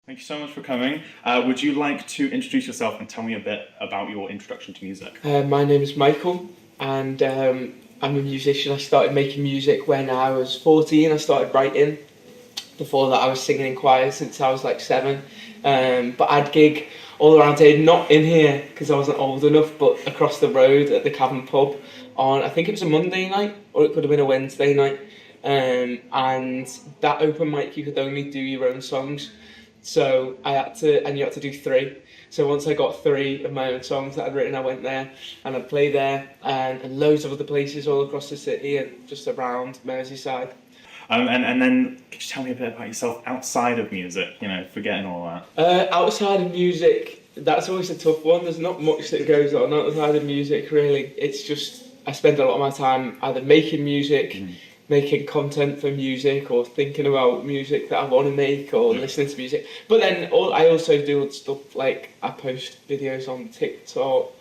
Thank you so much for coming. Would you like to introduce yourself and tell me a bit about your introduction to music? My name is Michael, and I'm a musician. I started making music when I was 14. I started writing. Before that, I was singing in choir since I was like 7. But I'd gig all around here, not in here because I wasn't old enough, but across the road at the Cavern pub on, I think it was a Monday night, or it could have been a Wednesday night. And that open mic, you could only do your own songs. So you had to do 3. So once I got 3 of my own songs that I'd written, I went there and I'd play there and loads of other places all across the city and just around Merseyside. And then could you tell me a bit about yourself outside of music, forgetting all that? Outside of music, that's always a tough one. There's not much that goes on outside of music, really. It's just, I spend a lot of my time either making music, making content for music, or thinking about music that I want to make, or listening to music. But then I also do stuff like I post videos on TikTok.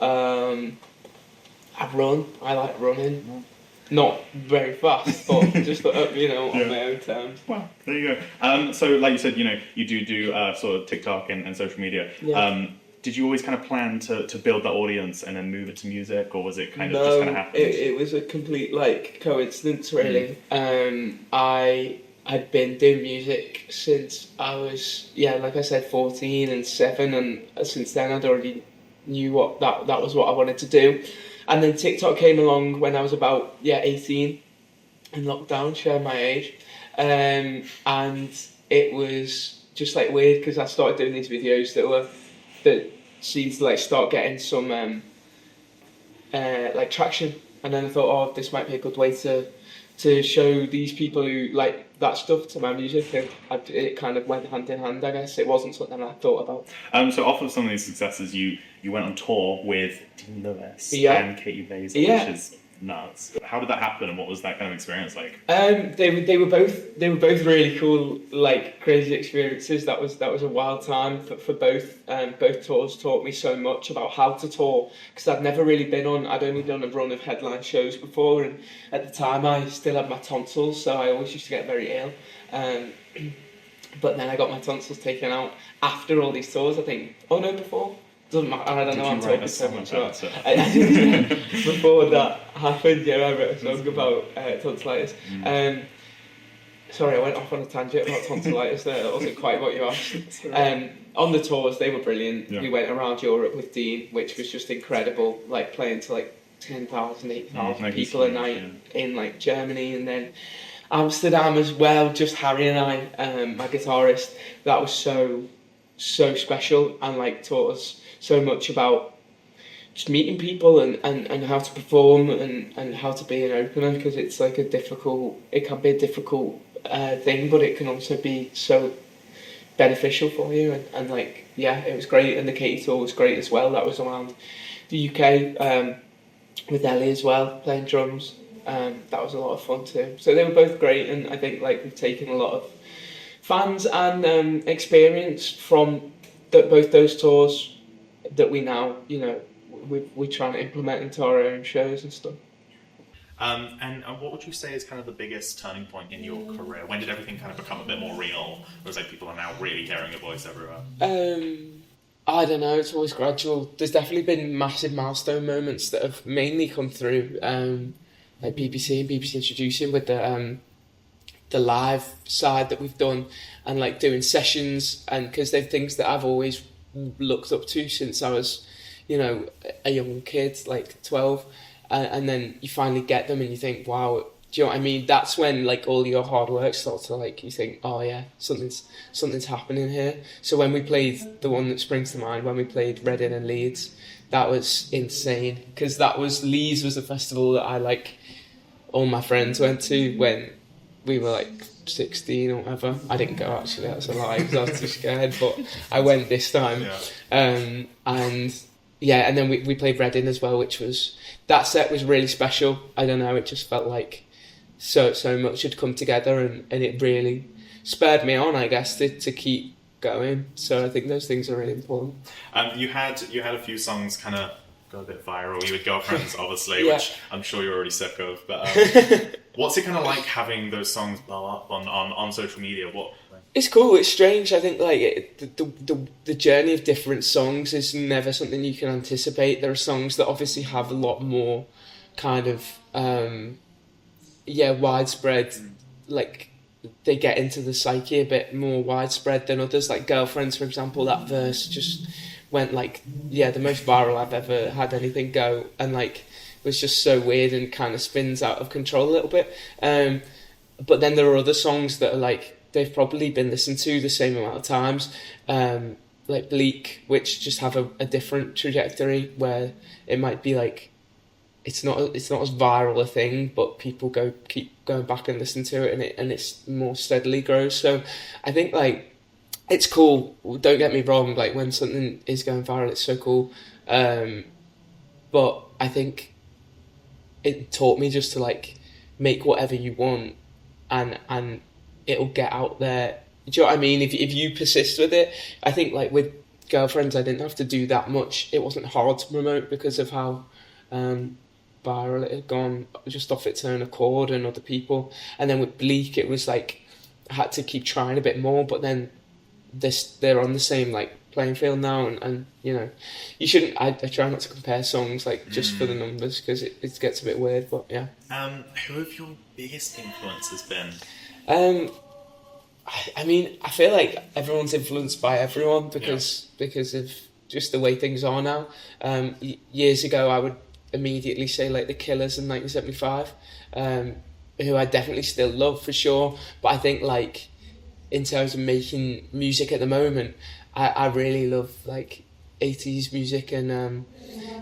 I run. I like running. Not very fast, but just on my own terms. Well, there you go. So, like you said, you do sort of TikTok and social media. Yeah. Did you always kind of plan to build that audience and then move it to music, or was it kind of just kind of happen? It was a complete coincidence, really. I had been doing music since I was, like I said, 14 and 7, and since then I'd already knew what that was what I wanted to do. And then TikTok came along when I was about 18 in lockdown, sharing my age, and it was just weird because I started doing these videos that seemed to start getting some traction, and then I thought, oh, this might be a good way to show these people who like that stuff to my music, and it kind of went hand in hand, I guess. It wasn't something I thought about. So off of some of these successes, you went on tour with Dean Lewis and Katie Basil, which is nuts. How did that happen, and what was that kind of experience like? They were both really cool, crazy experiences. That was a wild time for both. Both tours taught me so much about how to tour, because I'd never really I'd only done a run of headline shows before, and at the time I still had my tonsils, so I always used to get very ill. But then I got my tonsils taken out after all these tours, I think. Oh no, before? Doesn't matter, I don't know, I'm talking so much about it. Before that happened, I wrote a song about tonsillitis. Sorry, I went off on a tangent about tonsillitis there, that wasn't quite what you asked. On the tours, they were brilliant. We went around Europe with Dean, which was just incredible, playing to 10,000, 8,000 people a night in Germany, and then Amsterdam as well, just Harry and I, my guitarist. That was so special, and taught us so much about just meeting people and how to perform and how to be an opener, because it's it can be a difficult thing, but it can also be so beneficial for you, and it was great. And the Katie tour was great as well. That was around the UK with Ellie as well, playing drums. That was a lot of fun too. So they were both great, and I think we've taken a lot of fans and experience from both those tours that we now, we're trying to implement into our own shows and stuff. And what would you say is kind of the biggest turning point in your career? When did everything kind of become a bit more real? Or was people are now really hearing your voice everywhere? I don't know, it's always gradual. There's definitely been massive milestone moments that have mainly come through BBC and BBC Introducing with the live side that we've done, and doing sessions, and because they're things that I've always looked up to since I was a young kid, 12, and then you finally get them and you think, wow, do you know what I mean? That's when all your hard work starts to you think, oh yeah, something's happening here. So when we played, the one that springs to mind, when we played Reading and Leeds, that was insane, because Leeds was a festival that all my friends went to when we were 16 or whatever. I didn't go, actually, that's a lie, because I was too scared, but I went this time. And then we played Reading as well, that set was really special. I don't know, it just felt so much had come together, and it really spurred me on, I guess, to keep going. So I think those things are really important. You had a few songs kind of go a bit viral. You with girlfriends, obviously, Yeah. which I'm sure you're already sick of. But what's it kind of like having those songs blow up on social media? What? It's cool. It's strange. I think like the journey of different songs is never something you can anticipate. There are songs that obviously have a lot more kind of widespread, like they get into the psyche a bit more widespread than others. Like Girlfriends, for example, that verse just went like the most viral I've ever had anything go, and like was just so weird and kind of spins out of control a little bit. But then there are other songs that are like, they've probably been listened to the same amount of times, like Bleak, which just have a different trajectory where it might be like it's not as viral a thing, but people keep going back and listen to it, and it's more steadily grows. So I think like it's cool. Don't get me wrong. Like when something is going viral, it's so cool. But I think it taught me just to like make whatever you want, and it'll get out there. Do you know what I mean? If you persist with it, I think like with Girlfriends, I didn't have to do that much. It wasn't hard to promote because of how viral it had gone just off its own accord and other people. And then with Bleak, it was like I had to keep trying a bit more. But then they're on the same like playing field now, and you know, you shouldn't. I try not to compare songs like just for the numbers because it gets a bit weird. But yeah. Who have your biggest influences been? I mean, I feel like everyone's influenced by everyone because of just the way things are now. Years ago, I would immediately say like the Killers in 1975, who I definitely still love for sure. But I think like in terms of making music at the moment, I really love like 80s music and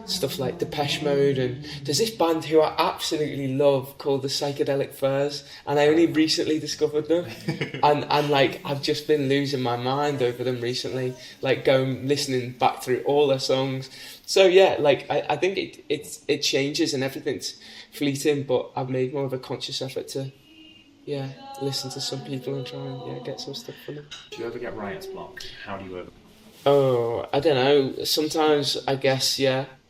stuff like Depeche Mode, and there's this band who I absolutely love called the Psychedelic Furs, and I only recently discovered them, and like I've just been losing my mind over them recently, like listening back through all their songs. So yeah, like I think it changes and everything's fleeting, but I've made more of a conscious effort to listen to some people and try and get some stuff from them. Do you ever get writer's block? How do you ever? Oh, I don't know. Sometimes I guess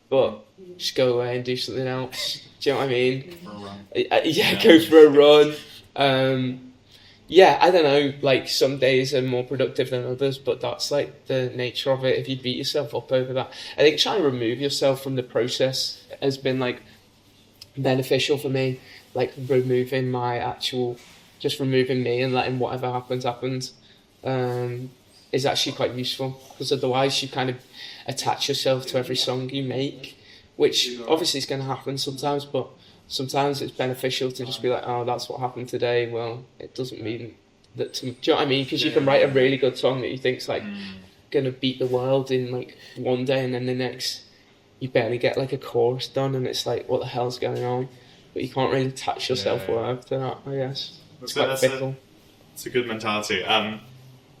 but just go away and do something else. Do you know what I mean? For a run. Go for a run. I don't know. Like some days are more productive than others, but that's like the nature of it. If you beat yourself up over that, I think trying to remove yourself from the process has been like beneficial for me. Like removing me and letting whatever happens. Is actually quite useful, because otherwise you kind of attach yourself to every song you make, which obviously is going to happen sometimes, but sometimes it's beneficial to just be like, oh, that's what happened today. Well, it doesn't mean that do you know what I mean? Because you can write a really good song that you think's like going to beat the world in like one day, and then the next you barely get like a chorus done, and it's like, what the hell's going on? But you can't really attach your self-worth to that, I guess. It's quite fickle. It's a good mentality.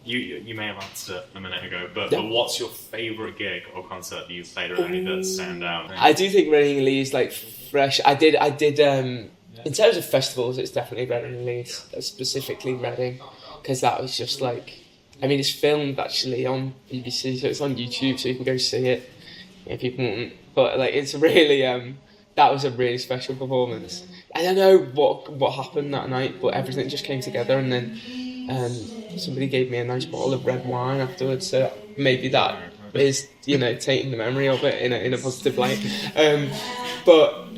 You may have answered it a minute ago, but what's your favourite gig or concert that you've played, or any that stand out? I do think Reading and Leeds like fresh. I did. In terms of festivals, it's definitely Reading and Leeds, specifically Reading, because that was just like, I mean, it's filmed actually on BBC, so it's on YouTube, so you can go see it if you want. But like, it's really that was a really special performance. I don't know what happened that night, but everything just came together, and then somebody gave me a nice bottle of red wine afterwards, so maybe that is, taking the memory of it in a positive light. But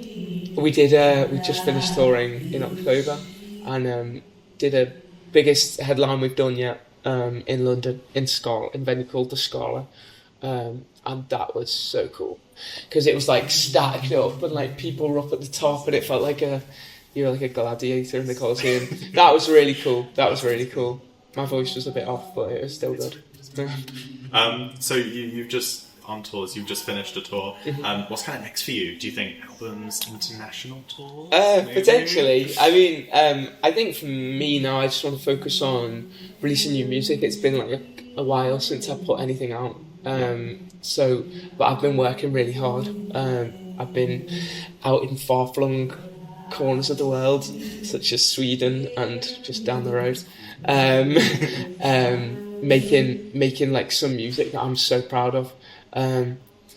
we just finished touring in October, and did a biggest headline we've done yet in London, in a venue called the Scala, and that was so cool because it was like stacked up and like people were up at the top, and it felt like you were like a gladiator in the Colosseum. That was really cool. My voice was a bit off, but it was still good. So you've just on tours. You've just finished a tour. What's kind of next for you? Do you think albums, international tours? Potentially. I mean, I think for me now, I just want to focus on releasing new music. It's been like a while since I put anything out. But I've been working really hard. I've been out in far-flung corners of the world, such as Sweden and just down the road, making like some music that I'm so proud of.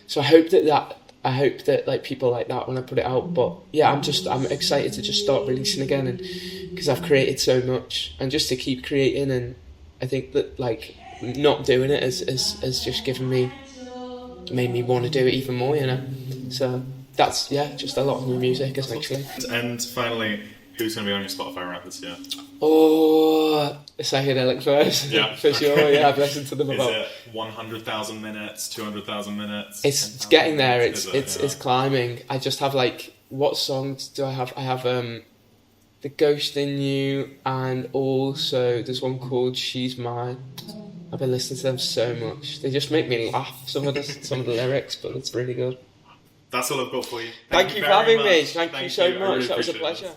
So I hope that I hope that like people like that when I put it out. But yeah, I'm excited to just start releasing again, and because I've created so much, and just to keep creating. And I think that like not doing it has just made me want to do it even more, you know. So that's just a lot of new music essentially. And finally, who's going to be on your Spotify rap this year? Oh, psychedelic first, for sure. Yeah, I've listened to them about. Is it 100,000 minutes, 200,000 minutes? It's getting there. It's climbing. I just have like, what songs do I have? I have The Ghost in You, and also there's one called She's Mine. I've been listening to them so much. They just make me laugh. Some of the lyrics, but it's really good. That's all I've got for you. Thank you for having me. Thank you so much. Really that was a appreciate pleasure. it.